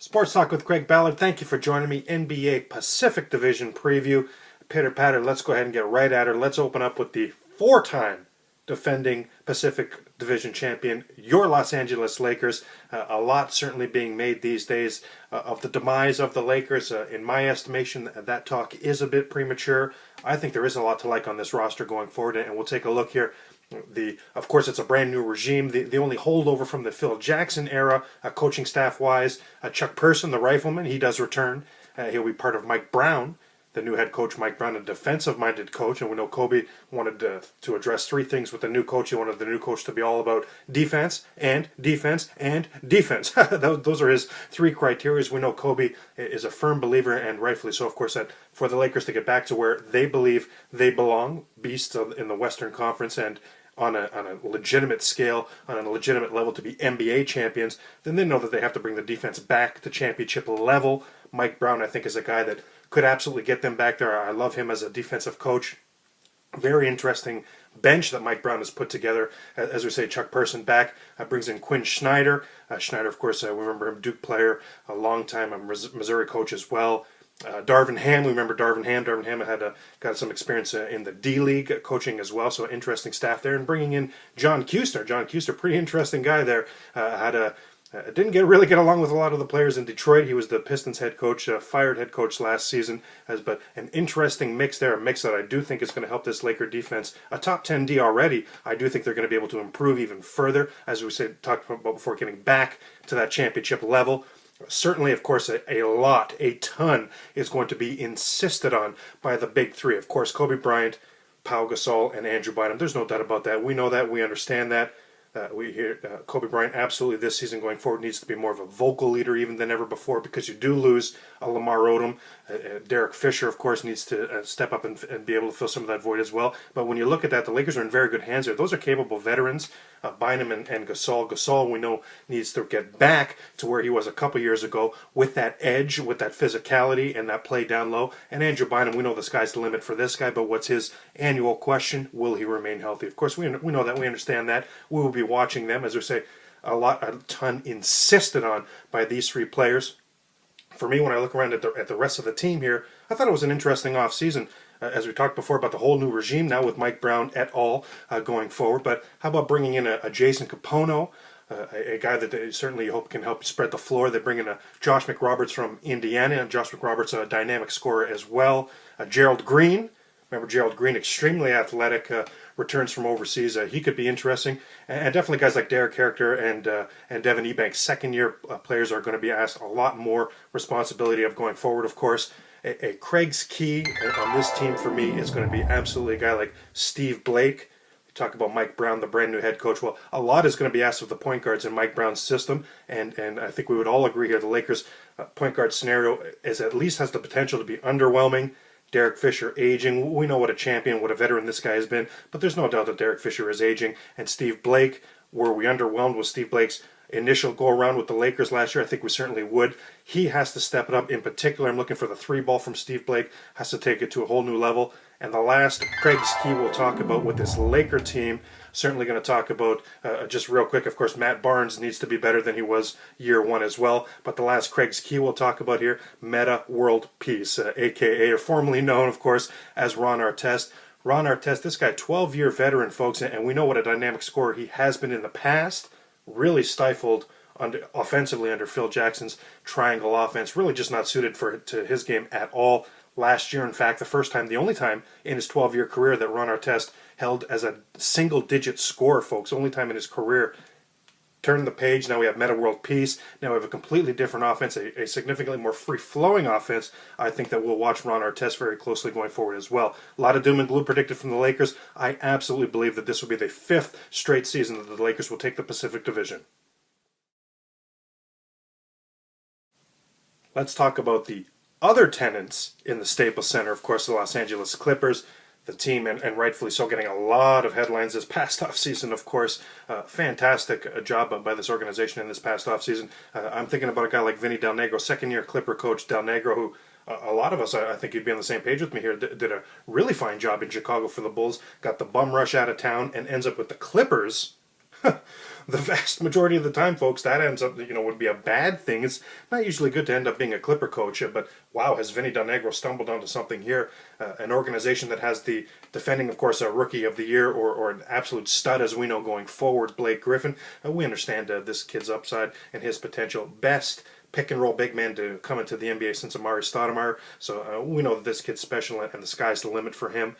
Sports Talk with Greg Ballard. Thank you for joining me. NBA Pacific Division preview. Pitter patter, let's go ahead and get right at her. Let's open up with the four-time defending Pacific Division champion, your Los Angeles Lakers. A lot certainly being made these days of the demise of the Lakers. In my estimation, that talk is a bit premature. I think there is a lot to like on this roster going forward, and we'll take a look here. Of course, it's a brand new regime. The only holdover from the Phil Jackson era, coaching staff-wise, Chuck Person, the rifleman, he does return. He'll be part of Mike Brown, the new head coach. Mike Brown, a defensive-minded coach, and we know Kobe wanted to address three things with the new coach. He wanted the new coach to be all about defense and defense and defense. Those are his three criteria. We know Kobe is a firm believer, and rightfully so, of course, that for the Lakers to get back to where they believe they belong, beasts in the Western Conference, and on a legitimate scale, on a legitimate level to be NBA champions, then they know that they have to bring the defense back to championship level. Mike Brown, I think, is a guy that could absolutely get them back there. I love him as a defensive coach. Very interesting bench that Mike Brown has put together. As we say, Chuck Person back, brings in Quinn Snyder. Snyder, of course, we remember him, Duke player, a long time, a Missouri coach as well. Darvin Ham, we remember Darvin Ham. Darvin Ham had got some experience in the D-League coaching as well, so interesting staff there. And bringing in John Kuester. John Kuester, pretty interesting guy there. Didn't really get along with a lot of the players in Detroit. He was the Pistons head coach, fired head coach last season. But an interesting mix there, a mix that I do think is going to help this Laker defense. A top 10 D already. I do think they're going to be able to improve even further, as we talked about before, getting back to that championship level. Certainly, of course, a ton is going to be insisted on by the big three. Of course, Kobe Bryant, Pau Gasol, and Andrew Bynum. There's no doubt about that. We know that. We understand that. We hear Kobe Bryant absolutely this season going forward needs to be more of a vocal leader even than ever before, because you do lose a Lamar Odom. Derek Fisher, of course, needs to step up and be able to fill some of that void as well. But when you look at that, the Lakers are in very good hands there. Those are capable veterans, Bynum and Gasol. Gasol, we know, needs to get back to where he was a couple years ago with that edge, with that physicality, and that play down low. And Andrew Bynum, we know the sky's the limit for this guy, but what's his annual question? Will he remain healthy? Of course, we know that. We understand that. We will be watching them, as we say, a ton insisted on by these three players. For me, when I look around at the rest of the team here, I thought it was an interesting offseason. As we talked before about the whole new regime now with Mike Brown et al. Going forward. But how about bringing in a Jason Kapono, a guy that they certainly hope can help spread the floor. They bring in a Josh McRoberts from Indiana, and Josh McRoberts, a dynamic scorer as well. Gerald Green. Remember Gerald Green, extremely athletic, returns from overseas. He could be interesting. And definitely guys like Derek Character and Devin Ebanks, second-year players, are going to be asked a lot more responsibility of going forward, of course. A Craig's key on this team for me is going to be absolutely a guy like Steve Blake. You talk about Mike Brown, the brand new head coach. Well, a lot is going to be asked of the point guards in Mike Brown's system, and I think we would all agree here the Lakers' point guard scenario is at least has the potential to be underwhelming. Derek Fisher aging. We know what a champion, what a veteran this guy has been, but there's no doubt that Derek Fisher is aging. And Steve Blake, were we underwhelmed with Steve Blake's initial go-around with the Lakers last year? I think we certainly would. He has to step it up. In particular, I'm looking for the three ball from Steve Blake. Has to take it to a whole new level. And the last Craig's key we'll talk about with this Laker team, certainly going to talk about, just real quick, of course, Matt Barnes needs to be better than he was year one as well. But the last Craig's key we'll talk about here, Meta World Peace, a.k.a. or formerly known, of course, as Ron Artest. Ron Artest, this guy, 12-year veteran, folks, and we know what a dynamic scorer he has been in the past. Really stifled offensively under Phil Jackson's triangle offense. Really just not suited to his game at all. Last year, in fact, the only time in his 12-year career that Ron Artest held as a single-digit scorer, folks. Only time in his career. Turn the page. Now we have Meta World Peace. Now we have a completely different offense, a significantly more free-flowing offense. I think that we'll watch Ron Artest very closely going forward as well. A lot of doom and gloom predicted from the Lakers. I absolutely believe that this will be the fifth straight season that the Lakers will take the Pacific Division. Let's talk about the other tenants in the Staples Center. Of course, the Los Angeles Clippers. The team, and rightfully so, getting a lot of headlines this past offseason, of course. Fantastic job by this organization in this past offseason. I'm thinking about a guy like Vinny Del Negro, second-year Clipper coach Del Negro, who a lot of us, I think you'd be on the same page with me here, did a really fine job in Chicago for the Bulls, got the bum rush out of town, and ends up with the Clippers. the vast majority of the time, folks, that ends up, would be a bad thing. It's not usually good to end up being a Clipper coach, but wow, has Vinny Del Negro stumbled onto something here. An organization that has the defending, of course, a Rookie of the Year or an absolute stud, as we know, going forward, Blake Griffin. We understand this kid's upside and his potential. Best pick-and-roll big man to come into the NBA since Amari Stoudemire. So we know that this kid's special, and the sky's the limit for him.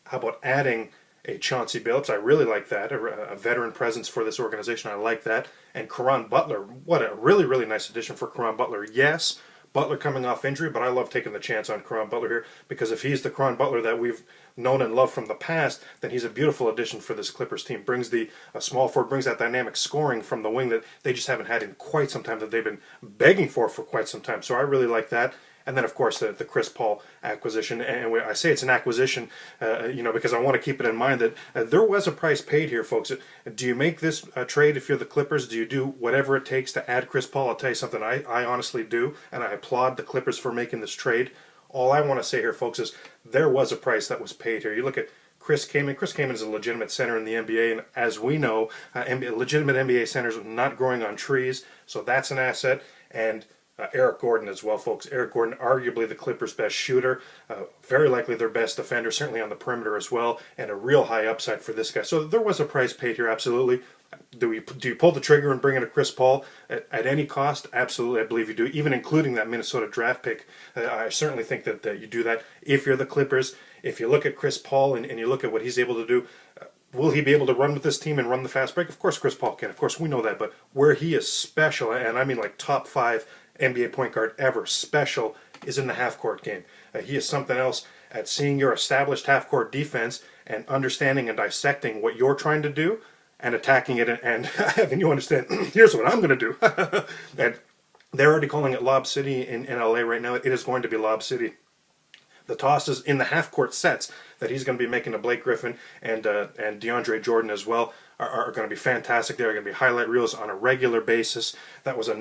How about adding a Chauncey Billups? I really like that. A veteran presence for this organization. I like that. And Caron Butler. What a really, really nice addition for Caron Butler. Yes, Butler coming off injury, but I love taking the chance on Caron Butler here, because if he's the Caron Butler that we've known and loved from the past, then he's a beautiful addition for this Clippers team. Brings the small forward, brings that dynamic scoring from the wing that they just haven't had in quite some time, that they've been begging for quite some time. So I really like that. And then, of course, the Chris Paul acquisition. And I say it's an acquisition, because I want to keep it in mind that there was a price paid here, folks. Do you make this trade if you're the Clippers? Do you do whatever it takes to add Chris Paul? I'll tell you something, I honestly do, and I applaud the Clippers for making this trade. All I want to say here, folks, is there was a price that was paid here. You look at Chris Kaman. Chris Kaman is a legitimate center in the NBA, and as we know, legitimate NBA centers are not growing on trees, so that's an asset. And Eric Gordon as well, folks. Eric Gordon, arguably the Clippers' best shooter, very likely their best defender, certainly on the perimeter as well, and a real high upside for this guy. So there was a price paid here, absolutely. Do you pull the trigger and bring in a Chris Paul at any cost? Absolutely, I believe you do, even including that Minnesota draft pick. I certainly think that you do that if you're the Clippers. If you look at Chris Paul and you look at what he's able to do, will he be able to run with this team and run the fast break? Of course Chris Paul can. Of course we know that. But where he is special, and I mean like top 5 NBA point guard ever special, is in the half-court game. He is something else at seeing your established half-court defense and understanding and dissecting what you're trying to do and attacking it and having you understand, here's what I'm going to do. And they're already calling it Lob City in LA right now. It is going to be Lob City. The tosses in the half-court sets that he's going to be making to Blake Griffin and DeAndre Jordan as well are going to be fantastic. They're going to be highlight reels on a regular basis. That was a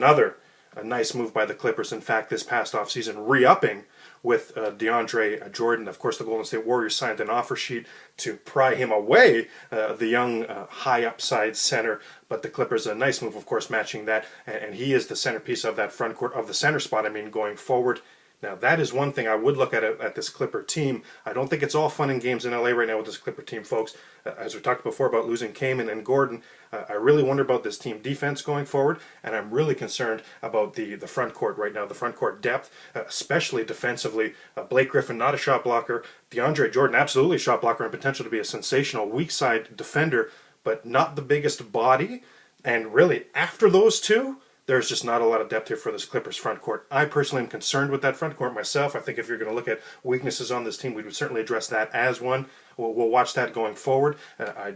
nice move by the Clippers. In fact, this past offseason, re-upping with DeAndre Jordan. Of course, the Golden State Warriors signed an offer sheet to pry him away, the young high upside center. But the Clippers, a nice move, of course, matching that. And he is the centerpiece of that front court, of the center spot, going forward. Now, that is one thing I would look at this Clipper team. I don't think it's all fun and games in LA right now with this Clipper team, folks. As we talked before about losing Kaman and Gordon, I really wonder about this team defense going forward, and I'm really concerned about the front court right now, the front court depth, especially defensively. Blake Griffin, not a shot blocker. DeAndre Jordan, absolutely a shot blocker and potential to be a sensational weak side defender, but not the biggest body. And really, after those two, there's just not a lot of depth here for this Clippers front court. I personally am concerned with that front court myself. I think if you're going to look at weaknesses on this team, we would certainly address that as one. We'll watch that going forward. I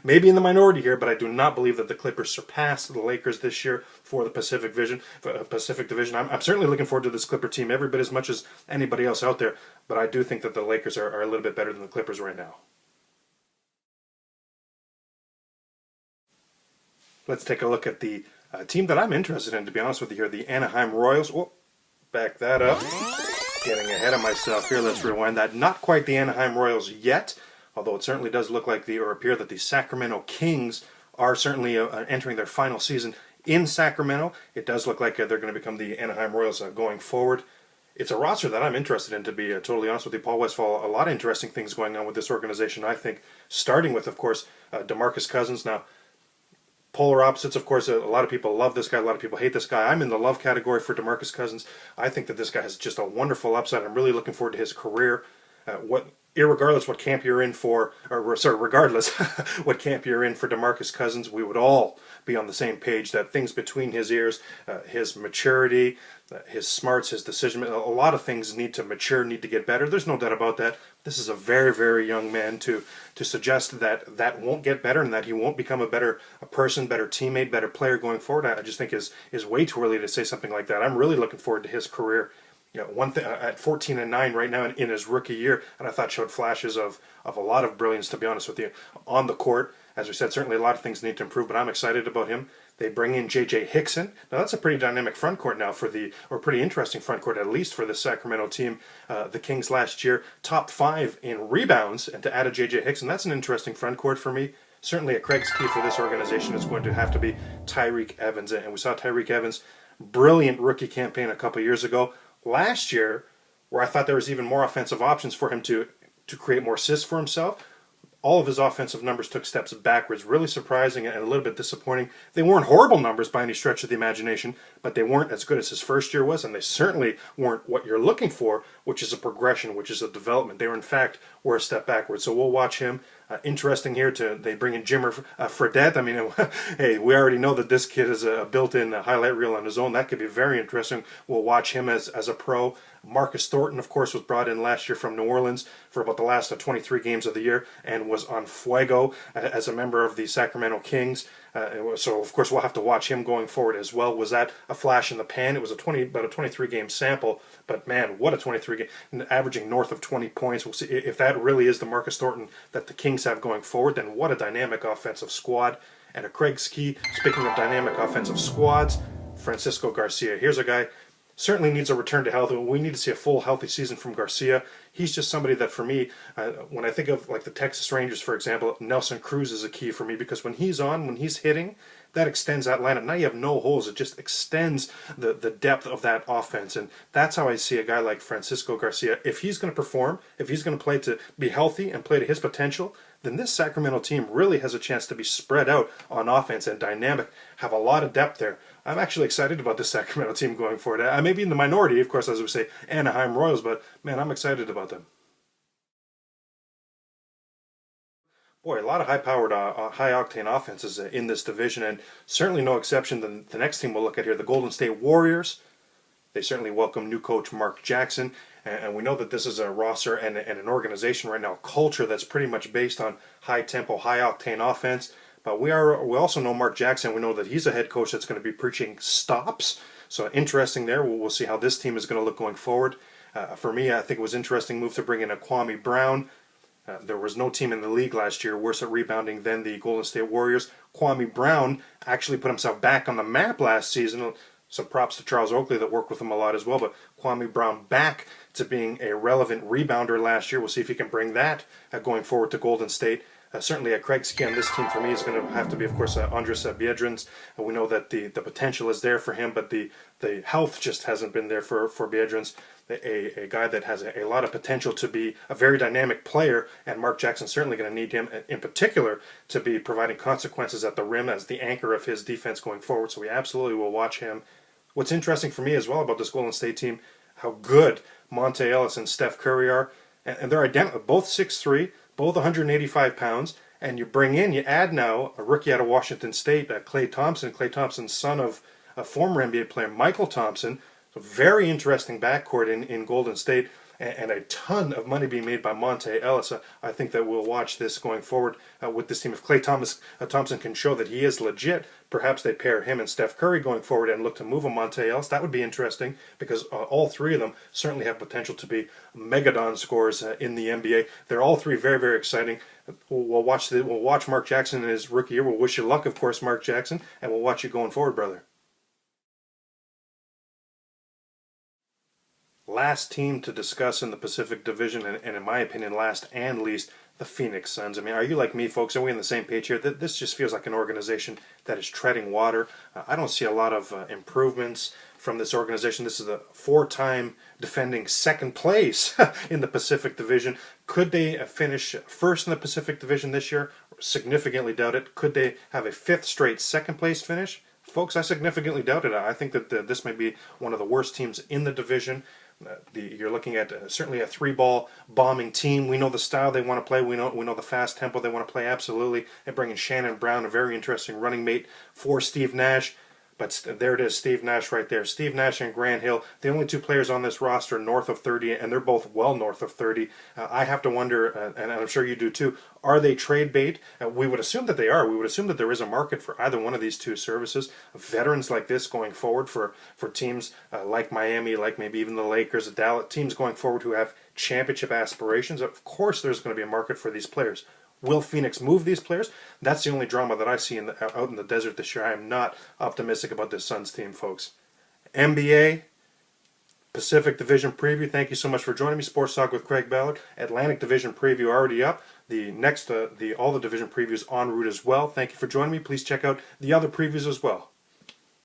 may be in the minority here, but I do not believe that the Clippers surpass the Lakers this year for the Pacific Division. I'm certainly looking forward to this Clipper team every bit as much as anybody else out there, but I do think that the Lakers are a little bit better than the Clippers right now. Let's take a look at the team that I'm interested in, to be honest with you here, the Anaheim Royals. Whoop, back that up. Getting ahead of myself here. Let's rewind that. Not quite the Anaheim Royals yet, although it certainly does look like appear that the Sacramento Kings are certainly entering their final season in Sacramento. It does look like they're going to become the Anaheim Royals going forward. It's a roster that I'm interested in, to be totally honest with you, Paul Westphal. A lot of interesting things going on with this organization, I think, starting with, of course, DeMarcus Cousins. Now, polar opposites, of course. A lot of people love this guy. A lot of people hate this guy. I'm in the love category for DeMarcus Cousins. I think that this guy has just a wonderful upside. I'm really looking forward to his career. Regardless what camp you're in for DeMarcus Cousins, we would all be on the same page that things between his ears, his maturity, his smarts, his decision, a lot of things need to mature, need to get better. There's no doubt about that. This is a very, very young man to suggest that won't get better and that he won't become a person, better teammate, better player going forward. I just think is way too early to say something like that. I'm really looking forward to his career. One thing at 14-9 right now in his rookie year, and I thought showed flashes of a lot of brilliance, to be honest with you, on the court. As we said, certainly a lot of things need to improve, but I'm excited about him. They bring in J.J. Hickson. Now that's a pretty dynamic front court now or pretty interesting front court, at least for the Sacramento team. The Kings last year, top 5 in rebounds, and to add a J.J. Hickson, that's an interesting front court for me. certainly a Craig's key for this organization is going to have to be Tyreek Evans. And we saw Tyreek Evans' brilliant rookie campaign a couple years ago. Last year, where I thought there was even more offensive options for him to create more assists for himself, all of his offensive numbers took steps backwards. Really surprising and a little bit disappointing. They weren't horrible numbers by any stretch of the imagination, but they weren't as good as his first year was, and they certainly weren't what you're looking for, which is a progression, which is a development. They were, in fact, were a step backwards. So we'll watch him. Interesting here, they bring in Jimmer Fredette. I mean, hey, we already know that this kid is a built-in highlight reel on his own. That could be very interesting. We'll watch him as a pro. Marcus Thornton, of course, was brought in last year from New Orleans for about the last 23 games of the year and was on fuego as a member of the Sacramento Kings. So, of course, we'll have to watch him going forward as well. Was that a flash in the pan? It was about a 23-game sample, but man, what a 23-game, averaging north of 20 points. We'll see if that really is the Marcus Thornton that the Kings have going forward. Then what a dynamic offensive squad. And a Craig's key, speaking of dynamic offensive squads, Francisco Garcia. Here's a guy certainly needs a return to health. We need to see a full healthy season from Garcia. He's just somebody that, for me, when I think of like the Texas Rangers, for example, Nelson Cruz is a key for me because when he's on, when he's hitting, that extends that lineup. Now you have no holes. It just extends the depth of that offense. And that's how I see a guy like Francisco Garcia. If he's going to perform, if he's going to play to be healthy and play to his potential, then this Sacramento team really has a chance to be spread out on offense and dynamic, have a lot of depth there. I'm actually excited about this Sacramento team going forward. I may be in the minority, of course, as we say, Anaheim Royals, but man, I'm excited about them. Boy, a lot of high-powered, high-octane offenses in this division, and certainly no exception than the next team we'll look at here, the Golden State Warriors. They certainly welcome new coach Mark Jackson, and we know that this is a roster and an organization right now, a culture that's pretty much based on high-tempo, high-octane offense. But we also know Mark Jackson. We know that he's a head coach that's going to be preaching stops. So interesting there. We'll see how this team is going to look going forward. For me, I think it was an interesting move to bring in a Kwame Brown. There was no team in the league last year worse at rebounding than the Golden State Warriors. Kwame Brown actually put himself back on the map last season. Some props to Charles Oakley that worked with him a lot as well. But Kwame Brown back to being a relevant rebounder last year. We'll see if he can bring that going forward to Golden State. Certainly a Craig's key on this team for me is going to have to be, of course, Andres Biedrins. We know that the potential is there for him, but the health just hasn't been there for Biedrins. A guy that has a lot of potential to be a very dynamic player, and Mark Jackson's certainly going to need him in particular to be providing consequences at the rim as the anchor of his defense going forward. So we absolutely will watch him. What's interesting for me as well about this Golden State team, how good Monte Ellis and Steph Curry are, and they're identical, both 6'3", both 185 pounds, and you add now a rookie out of Washington State, Klay Thompson. Klay Thompson's son of a former NBA player, Michael Thompson. So very interesting backcourt in Golden State, and a ton of money being made by Monte Ellis. I think that we'll watch this going forward with this team. If Klay Thompson can show that he is legit, perhaps they pair him and Steph Curry going forward and look to move a Monte Ellis. That would be interesting because all three of them certainly have potential to be megadon scorers in the NBA. They're all three very, very exciting. We'll watch Mark Jackson in his rookie year. We'll wish you luck, of course, Mark Jackson, and we'll watch you going forward, brother. Last team to discuss in the Pacific Division, and in my opinion, last and least, the Phoenix Suns. I mean, are you like me, folks? Are we on the same page here? This just feels like an organization that is treading water. I don't see a lot of improvements from this organization. This is a four-time defending second place in the Pacific Division. Could they finish first in the Pacific Division this year? Significantly doubt it. Could they have a fifth straight second-place finish? Folks, I significantly doubt it. I think that this might be one of the worst teams in the division. You're looking at certainly a three-ball bombing team. We know the style they want to play. We know the fast tempo they want to play, absolutely. And bringing Shannon Brown, a very interesting running mate for Steve Nash. But there it is, Steve Nash right there. Steve Nash and Grant Hill, the only two players on this roster north of 30, and they're both well north of 30. I have to wonder, and I'm sure you do too, are they trade bait? We would assume that they are. We would assume that there is a market for either one of these two services. Veterans like this going forward for teams like Miami, like maybe even the Lakers, Dallas, teams going forward who have championship aspirations. Of course there's going to be a market for these players. Will Phoenix move these players? That's the only drama that I see out in the desert this year. I am not optimistic about this Suns team, folks. NBA, Pacific Division preview. Thank you so much for joining me. Sports Talk with Craig Ballard. Atlantic Division preview already up. The next, all the division previews en route as well. Thank you for joining me. Please check out the other previews as well.